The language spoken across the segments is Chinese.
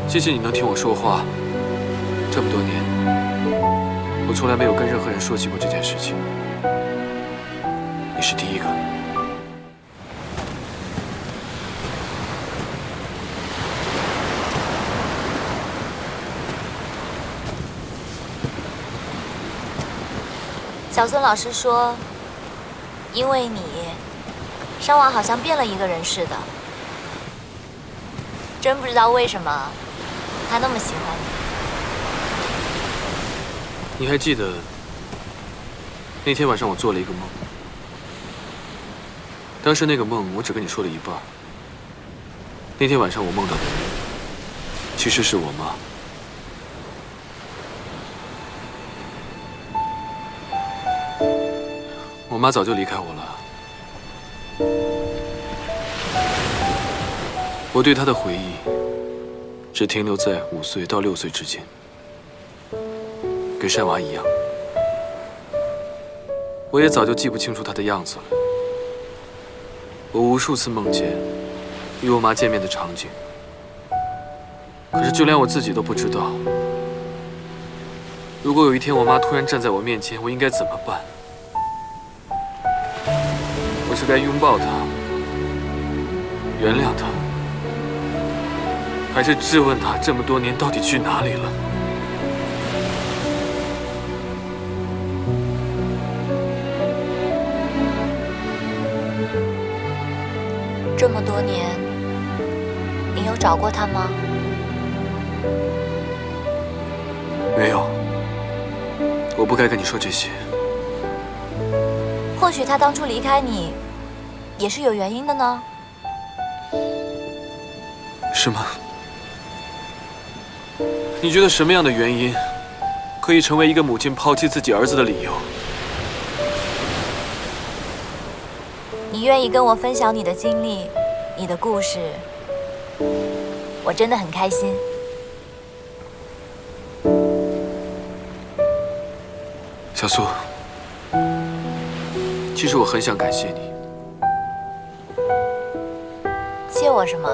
谢谢你能听我说话。这么多年，我从来没有跟任何人说起过这件事情，你是第一个。小孙老师说，因为你，商王好像变了一个人似的。真不知道为什么，他那么喜欢你。你还记得那天晚上我做了一个梦？当时那个梦我只跟你说了一半。那天晚上我梦到的人，其实是我妈。我妈早就离开我了。我对她的回忆只停留在5岁到6岁之间，跟山娃一样。我也早就记不清楚她的样子了。我无数次梦见与我妈见面的场景，可是就连我自己都不知道，如果有一天我妈突然站在我面前，我应该怎么办？我是该拥抱她，原谅她，还是质问她这么多年到底去哪里了？这么多年，你有找过他吗？没有，我不该跟你说这些。或许他当初离开你，也是有原因的呢。是吗？你觉得什么样的原因可以成为一个母亲抛弃自己儿子的理由？你愿意跟我分享你的经历，你的故事，我真的很开心。小苏，其实我很想感谢你。谢我什么？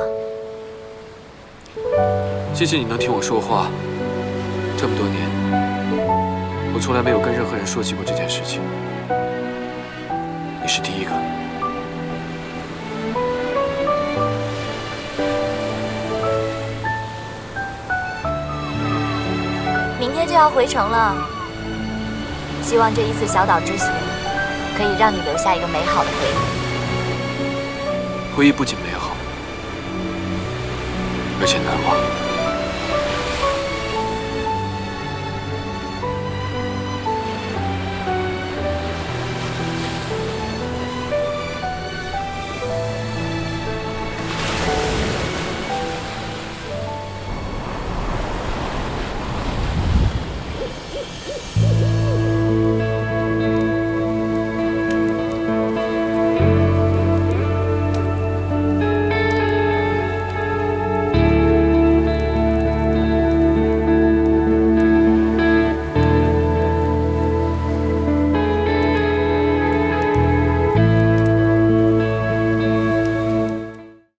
谢谢你能听我说话。这么多年，我从来没有跟任何人说起过这件事情，你是第一个。明天就要回城了，希望这一次小岛之行可以让你留下一个美好的回忆。回忆不仅美好，而且难忘。